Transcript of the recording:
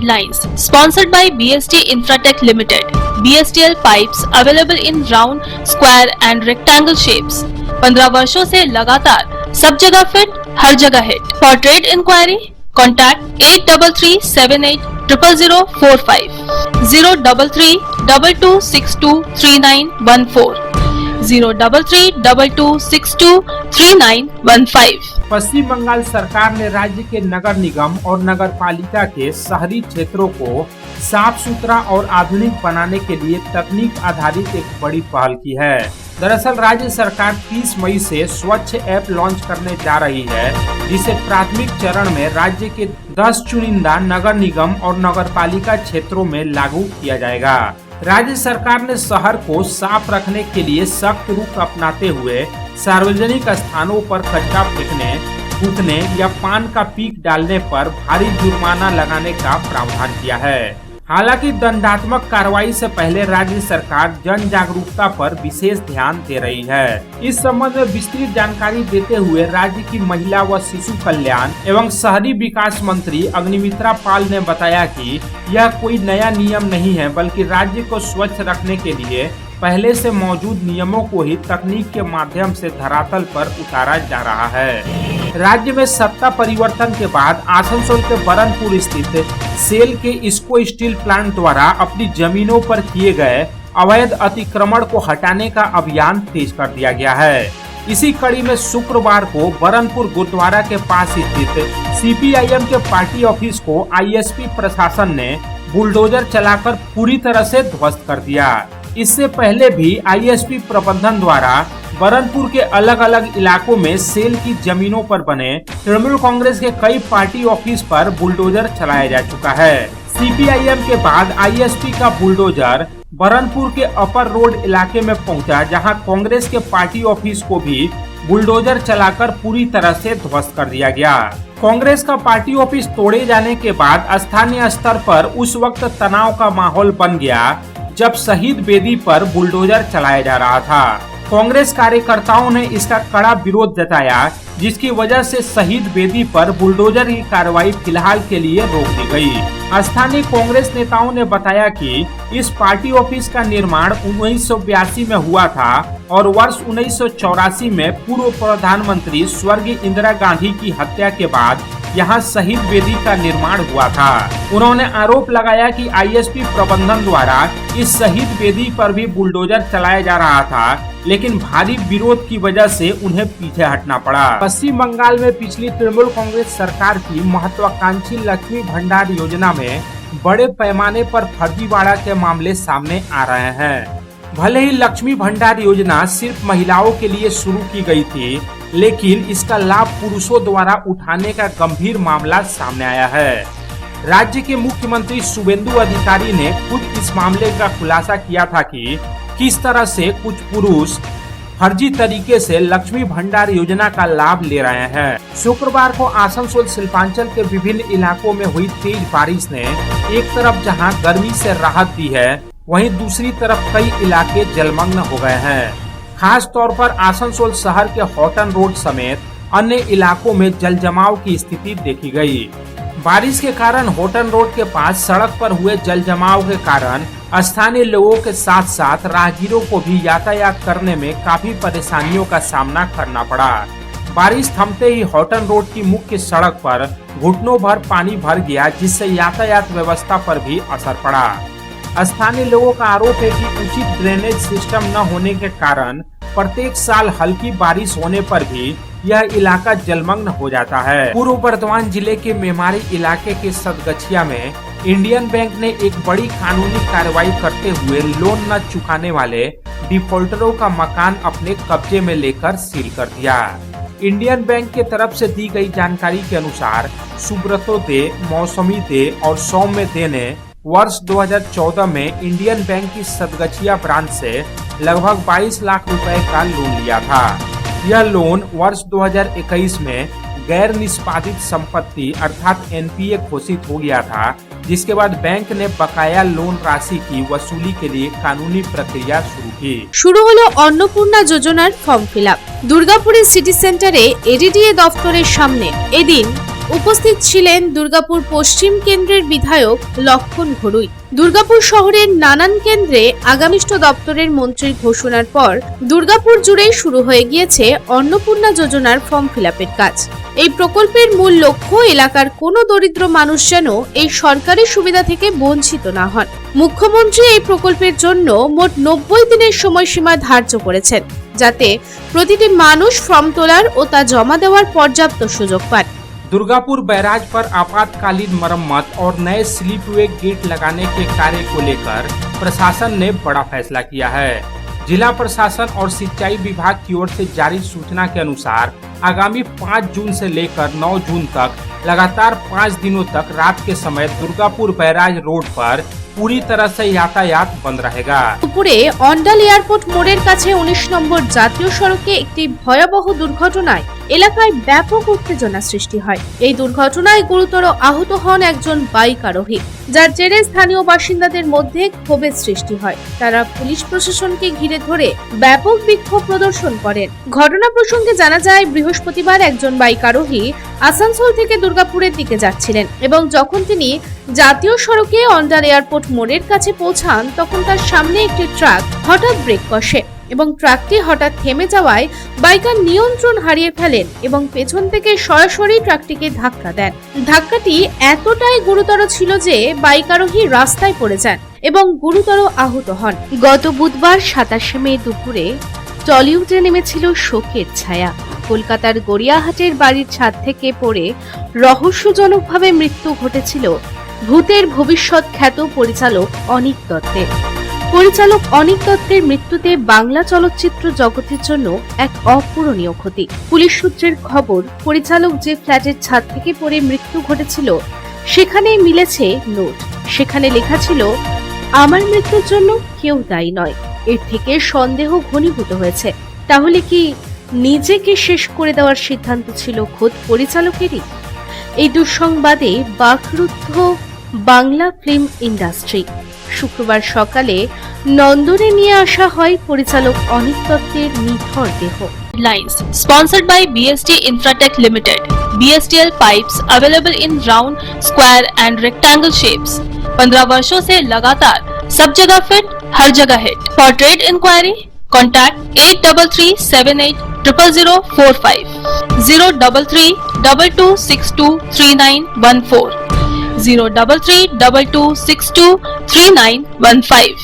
lines. Sponsored by BST Infratech Limited. BSTL pipes available in round, square and rectangle shapes. 15 वर्षों से लगातार सब जगह फिट, हर जगह hit. For trade inquiry, contact 8338000045, 03322623914, 03322623915. पश्चिम बंगाल सरकार ने राज्य के नगर निगम और नगर पालिका के शहरी क्षेत्रों को साफ सुथरा और आधुनिक बनाने के लिए तकनीक आधारित एक बड़ी पहल की है। दरअसल राज्य सरकार 30 मई से स्वच्छ ऐप लॉन्च करने जा रही है, जिसे प्राथमिक चरण में राज्य के 10 चुनिंदा नगर निगम और नगर पालिका क्षेत्रों में लागू किया जाएगा। राज्य सरकार ने शहर को साफ रखने के लिए सख्त रुख अपनाते हुए सार्वजनिक स्थानों पर कचरा फेंकने, थूकने या पान का पीक डालने पर भारी जुर्माना लगाने का प्रावधान किया है। हालांकि दंडात्मक कार्रवाई से पहले राज्य सरकार जन जागरूकता पर विशेष ध्यान दे रही है। इस संबंध में विस्तृत जानकारी देते हुए राज्य की महिला व शिशु कल्याण एवं शहरी विकास मंत्री अग्निमित्रा पाल ने बताया कि यह कोई नया नियम नहीं है, बल्कि राज्य को स्वच्छ रखने के लिए पहले से मौजूद नियमों को ही तकनीक के माध्यम से धरातल पर उतारा जा रहा है। राज्य में सत्ता परिवर्तन के बाद आसनसोल के बरनपुर स्थित सेल के इस्को स्टील प्लांट द्वारा अपनी जमीनों पर किए गए अवैध अतिक्रमण को हटाने का अभियान तेज कर दिया गया है। इसी कड़ी में शुक्रवार को बरनपुर गुरुद्वारा के पास स्थित CPIM के पार्टी ऑफिस को ISP प्रशासन ने बुलडोजर चलाकर पूरी तरह से ध्वस्त कर दिया। इससे पहले भी ISP प्रबंधन द्वारा बरनपुर के अलग अलग इलाकों में सेल की जमीनों पर बने तृणमूल कांग्रेस के कई पार्टी ऑफिस पर बुलडोजर चलाया जा चुका है। CPIM के बाद ISP का बुलडोजर बरनपुर के अपर रोड इलाके में पहुंचा, जहां कांग्रेस के पार्टी ऑफिस को भी बुलडोजर चलाकर पूरी तरह से ध्वस्त कर दिया गया। कांग्रेस का पार्टी ऑफिस तोड़े जाने के बाद स्थानीय स्तर पर उस वक्त तनाव का माहौल बन गया, जब शहीद बेदी पर बुलडोजर चलाया जा रहा था। कांग्रेस कार्यकर्ताओं ने इसका कड़ा विरोध जताया, जिसकी वजह से शहीद बेदी पर बुलडोजर की कार्रवाई फिलहाल के लिए रोक दी गई। स्थानीय कांग्रेस नेताओं ने बताया कि इस पार्टी ऑफिस का निर्माण 1982 में हुआ था और वर्ष 1984 में पूर्व प्रधानमंत्री स्वर्गीय इंदिरा गांधी की हत्या के बाद यहाँ शहीद वेदी का निर्माण हुआ था। उन्होंने आरोप लगाया कि ISP प्रबंधन द्वारा इस शहीद वेदी पर भी बुलडोजर चलाया जा रहा था, लेकिन भारी विरोध की वजह से उन्हें पीछे हटना पड़ा। पश्चिम बंगाल में पिछली तृणमूल कांग्रेस सरकार की महत्वाकांक्षी लक्ष्मी भंडार योजना में बड़े पैमाने पर फर्जीवाड़ा के मामले सामने आ रहे हैं। भले ही लक्ष्मी भंडार योजना सिर्फ महिलाओं के लिए शुरू की गई थी, लेकिन इसका लाभ पुरुषों द्वारा उठाने का गंभीर मामला सामने आया है। राज्य के मुख्यमंत्री शुभेंदु अधिकारी ने खुद इस मामले का खुलासा किया था कि किस तरह से कुछ पुरुष फर्जी तरीके से लक्ष्मी भंडार योजना का लाभ ले रहे हैं। शुक्रवार को आसनसोल शिल्पांचल के विभिन्न इलाकों में हुई तेज बारिश ने एक तरफ जहां गर्मी से राहत दी है, वहीं दूसरी तरफ कई इलाके जलमग्न हो गए हैं। खास तौर पर आसनसोल शहर के हॉटन रोड समेत अन्य इलाकों में जल जमाव की स्थिति देखी गई। बारिश के कारण हॉटन रोड के पास सड़क पर हुए जल जमाव के कारण स्थानीय लोगों के साथ साथ राहगीरों को भी यातायात करने में काफी परेशानियों का सामना करना पड़ा। बारिश थमते ही हॉटन रोड की मुख्य सड़क पर घुटनों भर पानी भर गया, जिससे यातायात व्यवस्था पर भी असर पड़ा। स्थानीय लोगों का आरोप है कि उचित ड्रेनेज सिस्टम न होने के कारण प्रत्येक साल हल्की बारिश होने पर भी यह इलाका जलमग्न हो जाता है। पूर्व बर्धमान जिले के मेमारी इलाके के सदगछिया में इंडियन बैंक ने एक बड़ी कानूनी कार्रवाई करते हुए लोन न चुकाने वाले डिफॉल्टरों का मकान अपने कब्जे में लेकर सील कर दिया। इंडियन बैंक के तरफ से दी गई जानकारी के अनुसार सुब्रतो दे, मौसमी दे और सौम्य दे ने वर्ष 2014 में इंडियन बैंक की सदगछिया ब्रांच से लगभग 22 लाख रुपए का लोन लिया था। यह लोन वर्ष 2021 में गैर निष्पादित संपत्ति अर्थात NPA घोषित हो गया था, जिसके बाद बैंक ने बकाया लोन राशि की वसूली के लिए कानूनी प्रक्रिया शुरू की। शुरू হলো অন্নপূর্ণা যোজনার ফর্ম ফিলআপ। দুর্গাপুরের সিটি সেন্টারে ADDA দপ্তরের সামনে এদিন উপস্থিত ছিলেন দুর্গাপুর পশ্চিম কেন্দ্রের বিধায়ক লক্ষণ ঘড়ুই। দুর্গাপুর শহরের নানান কেন্দ্রে আগামীষ্ট দপ্তরের মন্ত্রীর ঘোষণার পর দুর্গাপুর জুড়েই শুরু হয়ে গিয়েছে অন্নপূর্ণা যোজনার ফর্ম ফিলআপের কাজ। এই প্রকল্পের মূল লক্ষ্য এলাকার কোনো দরিদ্র মানুষ যেন এই সরকারি সুবিধা থেকে বঞ্চিত না হন। মুখ্যমন্ত্রী এই প্রকল্পের জন্য মোট 90 দিনের সময়সীমা ধার্য করেছেন, যাতে প্রতিটি মানুষ ফর্ম তোলার ও তা জমা দেওয়ার পর্যাপ্ত সুযোগ পান। दुर्गापुर बैराज पर आपातकालीन मरम्मत और नए स्लीपवे गेट लगाने के कार्य को लेकर प्रशासन ने बड़ा फैसला किया है। जिला प्रशासन और सिंचाई विभाग की ओर से जारी सूचना के अनुसार आगामी 5 जून से लेकर 9 जून तक लगातार 5 दिनों तक रात के समय दुर्गापुर बैराज रोड पर पूरी तरह से यातायात बंद रहेगा। দুপুরে অন্ডাল এয়ারপোর্ট মোড়ের কাছে 19 নম্বর জাতীয় সড়কে একটি ভয়াবহ দুর্ঘটনায় এলাকায় ব্যাপক উত্তেজনা সৃষ্টি হয়। এই দুর্ঘটনায় গুরুতর আহত হন একজন বাইক আরোহী, যার জেরে স্থানীয় বাসিন্দাদের মধ্যে ক্ষোভের সৃষ্টি হয়। তারা পুলিশ প্রশাসনকে ঘিরে ধরে ব্যাপক বিক্ষোভ প্রদর্শন করেন। ঘটনা প্রসঙ্গে জানা যায়, বৃহস্পতিবার একজন বাইক আরোহী আসানসোল থেকে দুর্গাপুরের দিকে যাচ্ছিলেন এবং যখন তিনি জাতীয় সড়কে অন্ডাল এয়ারপোর্ট মোড়ের কাছে পৌঁছান, তখন তার সামনে একটি ট্রাক হঠাৎ ব্রেক কষে এবং ট্রাকটি হঠাৎ থেমে যাওয়ায় বাইকার নিয়ন্ত্রণ হারিয়ে ফেলেন এবং পেছন থেকে সরাসরি ট্রাকটিকে ধাক্কা দেন। ধাক্কাটি এতটাই গুরুতর ছিল যে বাইক আরোহী রাস্তায় পড়ে যান এবং গুরুতর আহত হন। গত বুধবার 27 মে দুপুরে টলিউডে নেমেছিল শোকের ছায়া। কলকাতার গড়িয়াহাটের বাড়ির ছাদ থেকে পড়ে রহস্যজনকভাবে মৃত্যু ঘটেছিল ভূতের ভবিষ্যৎ খ্যাত পরিচালক অনিক দত্তের। পরিচালক অনিক দত্তের মৃত্যুতে বাংলা চলচ্চিত্র জগতের জন্য এক অপূরণীয় ক্ষতি। পুলিশ সূত্রের খবর, পরিচালক যে ফ্ল্যাটের ছাদ থেকে পড়ে মৃত্যু ঘটেছিল সেখানেই মিলেছে নোট। সেখানে লেখা ছিল, আমার মৃত্যুর জন্য কেউ দায়ী নয়। এর থেকে সন্দেহ ঘনীভূত হয়েছে। তাহলে কি নিজেকে শেষ করে দেওয়ার সিদ্ধান্ত ছিল খোদ পরিচালকেরই? এই দুঃসংবাদে বাকরুদ্ধ বাংলা ফিল্ম ইন্ডাস্ট্রি। শুক্রবার সকালে নন্দনে নিয়ে আসা হয় পরিচালক অনিক দত্তের নিথর দেহ। Lines sponsored by BST Infratech Limited. BSTL pipes available in round, square and rectangle shapes. 15 वर्षों से लगातार सब जगह फिट, हर जगह hit. For trade inquiry, contact 8337800045, 03322623914, 03322623915.